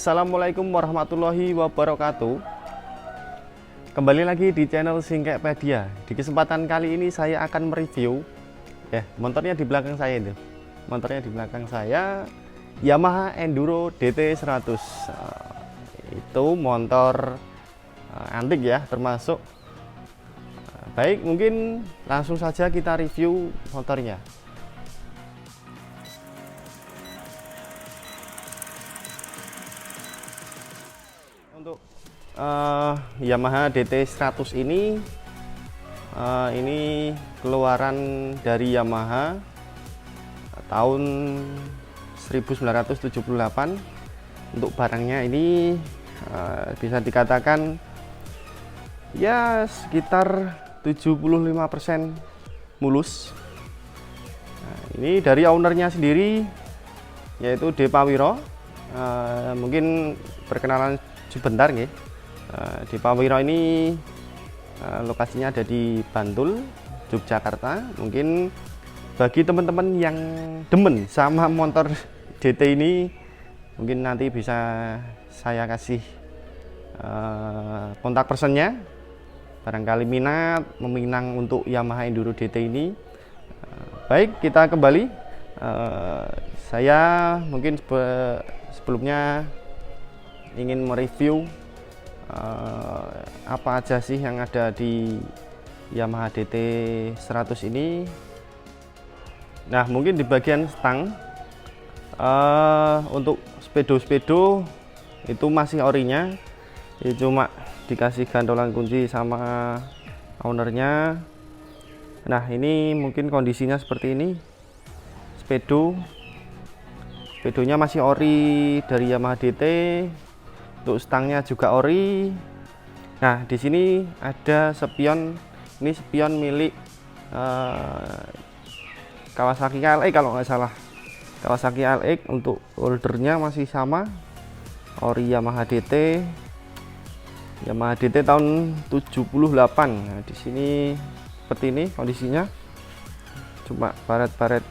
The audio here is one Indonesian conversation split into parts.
Assalamualaikum warahmatullahi wabarakatuh. Kembali lagi di channel Singkekpedia. Di kesempatan kali ini saya akan mereview motornya di belakang saya itu. Motornya di belakang saya Yamaha Enduro DT 100. Itu motor antik ya, termasuk. Baik, mungkin langsung saja kita review motornya. Untuk Yamaha DT 100 ini keluaran dari Yamaha tahun 1978. Untuk barangnya ini bisa dikatakan ya sekitar 75% mulus. Ini dari ownernya sendiri, yaitu Depa Wiro. Mungkin perkenalan sebentar nih. Depa Wiro ini lokasinya ada di Bantul, Yogyakarta. Mungkin bagi teman-teman yang demen sama motor DT ini, mungkin nanti bisa saya kasih kontak personnya. Barangkali minat meminang untuk Yamaha Enduro DT ini. Baik, kita kembali. Saya mungkin sebelumnya ingin mereview apa aja sih yang ada di Yamaha DT 100 ini. Nah, mungkin di bagian stang untuk speedo itu masih orinya, ya cuma dikasih gantolan kunci sama ownernya. Nah, ini mungkin kondisinya seperti ini. Speedonya masih ori dari Yamaha DT. Untuk stangnya juga ori. Nah, di sini ada spion. Ini spion milik Kawasaki KLX kalau nggak salah. Kawasaki KLX. Untuk holdernya masih sama, ori Yamaha DT. Yamaha DT tahun 78. Nah, di sini seperti ini kondisinya. Cuma baret-baret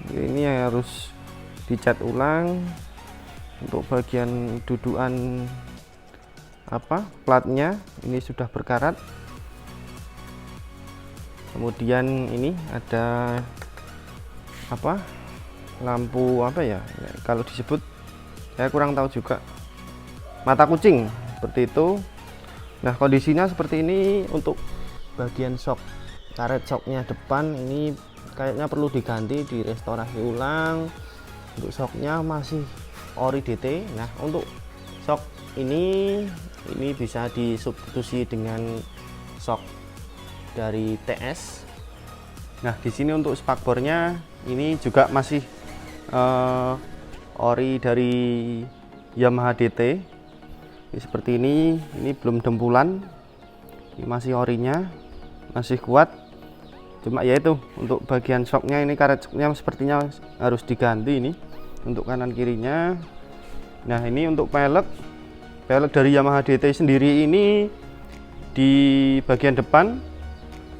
ini yang harus dicat ulang. Untuk bagian dudukan platnya ini sudah berkarat. Kemudian ini ada lampu kalau disebut saya kurang tahu juga, mata kucing seperti itu. Nah, kondisinya seperti ini. Untuk bagian shock, karet shocknya depan ini kayaknya perlu diganti, direstorasi ulang. Untuk shocknya masih ori DT. Nah, untuk shock ini bisa disubstitusi dengan shock dari TS. Nah, di sini untuk spakbornya ini juga masih ori dari Yamaha DT. Ini seperti ini belum dempulan. Ini masih orinya, masih kuat. Cuma yaitu untuk bagian shocknya ini, karet shocknya sepertinya harus diganti ini untuk kanan kirinya. Nah, ini untuk pelek dari Yamaha DT sendiri ini di bagian depan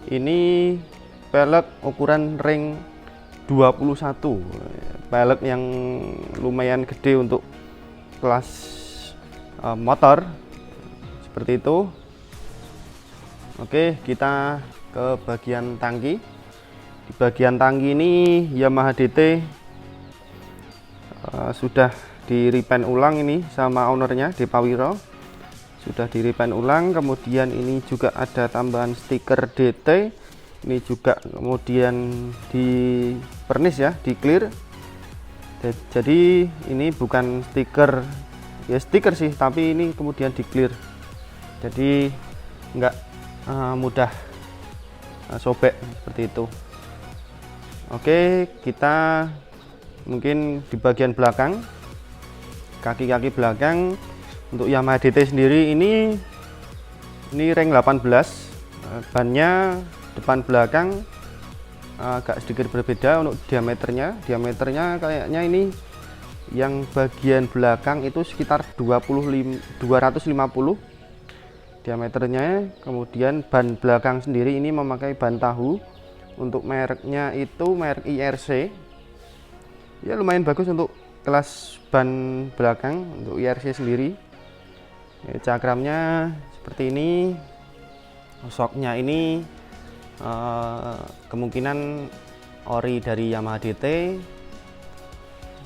ini pelek ukuran ring 21, pelek yang lumayan gede untuk kelas motor seperti itu. Oke, kita ke bagian tangki. Di bagian tangki ini Yamaha DT sudah di repaint ulang ini sama ownernya Depa Wiro. Sudah di repaint ulang. Kemudian ini juga ada tambahan stiker DT. Ini juga kemudian di vernis ya, di clear. Jadi ini bukan stiker, ya stiker sih, tapi ini kemudian di clear. Jadi enggak mudah sobek seperti itu. Oke, kita mungkin di bagian belakang, kaki-kaki belakang untuk Yamaha DT sendiri ini ring 18. Bannya depan belakang agak sedikit berbeda untuk diameternya kayaknya ini yang bagian belakang itu sekitar 250 diameternya. Kemudian ban belakang sendiri ini memakai ban tahu. Untuk mereknya itu merek IRC, ya lumayan bagus untuk kelas ban belakang untuk IRC sendiri. Cakramnya seperti ini, shocknya ini kemungkinan ori dari Yamaha DT.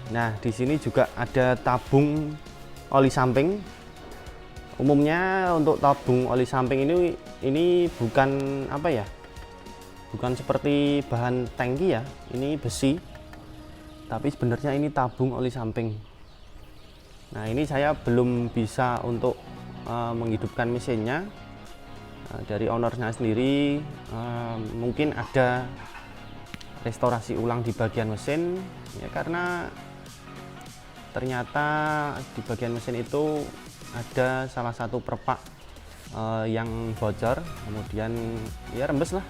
Nah, di sini juga ada tabung oli samping. Umumnya untuk tabung oli samping ini bukan apa ya? Bukan seperti bahan tangki ya, ini besi. Tapi sebenarnya ini tabung oli samping. Nah, ini saya belum bisa untuk menghidupkan mesinnya. Dari ownernya sendiri mungkin ada restorasi ulang di bagian mesin ya, karena ternyata di bagian mesin itu ada salah satu perpak yang bocor, kemudian ya rembes lah.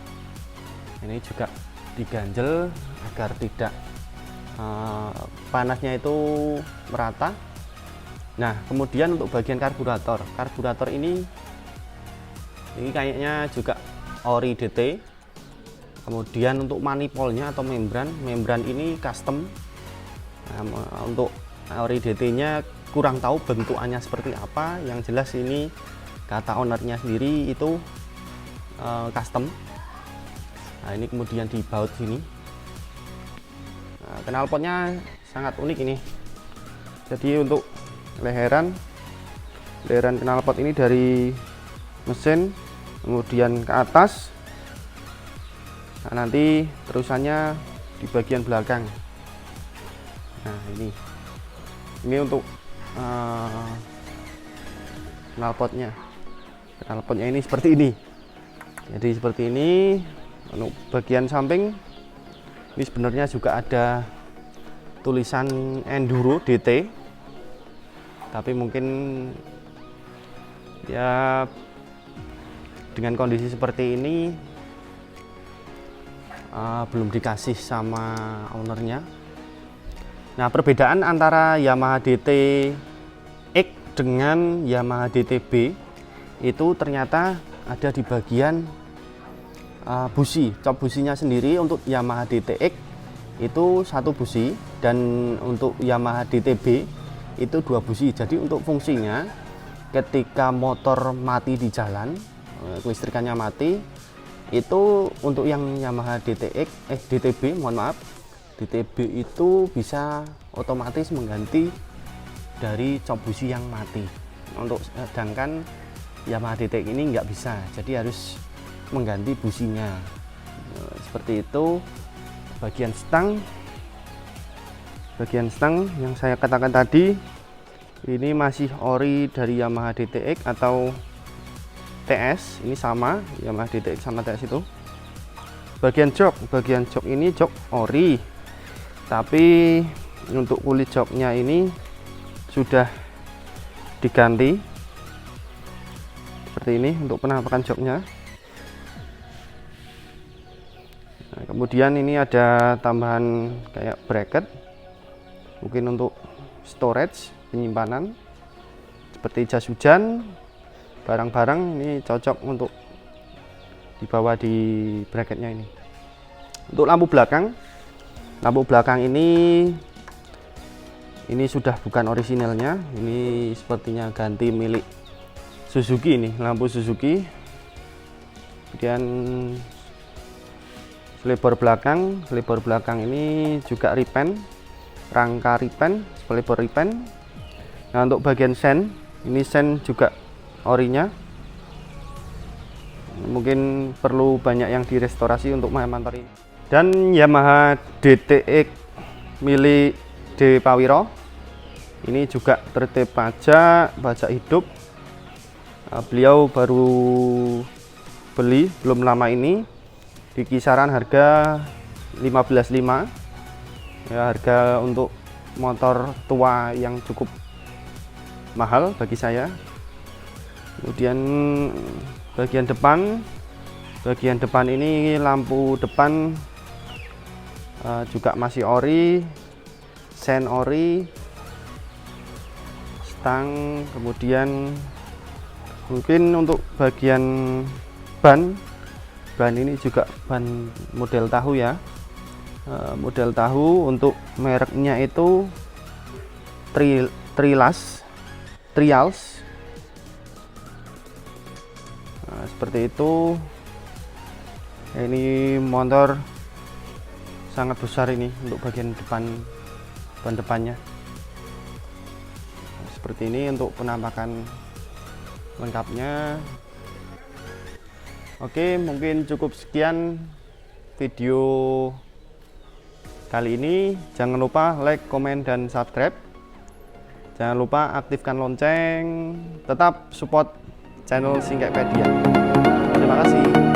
Ini juga diganjel agar tidak panasnya itu merata. Nah, kemudian untuk bagian karburator ini kayaknya juga ori DT. Kemudian untuk manifolnya atau membran ini custom. Nah, untuk ori DT-nya kurang tahu bentukannya seperti apa. Yang jelas ini kata ownernya sendiri itu custom. Nah, ini kemudian dibaut sini. Nah, knalpotnya sangat unik ini. Jadi untuk leheran knalpot ini dari mesin kemudian ke atas. Nah, nanti terusannya di bagian belakang. Nah, ini untuk knalpotnya ini seperti ini. Jadi seperti ini. Untuk bagian samping ini sebenarnya juga ada tulisan Enduro DT, tapi mungkin ya dengan kondisi seperti ini belum dikasih sama ownernya. Nah, perbedaan antara Yamaha DT X dengan Yamaha DTB itu ternyata ada di bagian busi, cop businya sendiri. Untuk Yamaha DTX itu 1 busi dan untuk Yamaha DTB itu 2 busi. Jadi untuk fungsinya ketika motor mati di jalan, kelistrikannya mati, itu untuk yang Yamaha DTB, mohon maaf, DTB itu bisa otomatis mengganti dari cop busi yang mati. Untuk sedangkan Yamaha DTX ini nggak bisa, jadi harus mengganti businya. Seperti itu. Bagian stang yang saya katakan tadi ini masih ori dari Yamaha DTX atau TS. Ini sama Yamaha DTX sama TS itu. Bagian jok ini jok ori, tapi untuk kulit joknya ini sudah diganti seperti ini untuk penampakan joknya. Nah, kemudian ini ada tambahan kayak bracket, mungkin untuk storage, penyimpanan seperti jas hujan, barang-barang ini cocok untuk dibawa di bracketnya ini. Untuk lampu belakang ini sudah bukan orisinalnya, ini sepertinya ganti milik Suzuki. Ini lampu Suzuki. Kemudian selebor belakang ini juga repaint, rangka repaint, selebor repaint. Nah, untuk bagian sen, ini sen juga orinya, mungkin perlu banyak yang direstorasi untuk motor ini. Dan Yamaha DTX milik D Pawiro ini juga tertib pajak hidup. Beliau baru beli belum lama ini, di kisaran harga 15.500 ya, harga untuk motor tua yang cukup mahal bagi saya. Kemudian bagian depan ini lampu depan juga masih ori, sen ori, stang. Kemudian mungkin untuk bagian ban ini juga ban model tahu ya, model tahu. Untuk mereknya itu trials. Nah, seperti itu. Ini motor sangat besar ini untuk bagian depannya. Nah, seperti ini untuk penampakan lengkapnya. Oke, mungkin cukup sekian video kali ini. Jangan lupa like, komen, dan subscribe. Jangan lupa aktifkan lonceng. Tetap support channel Singkekpedia. Terima kasih.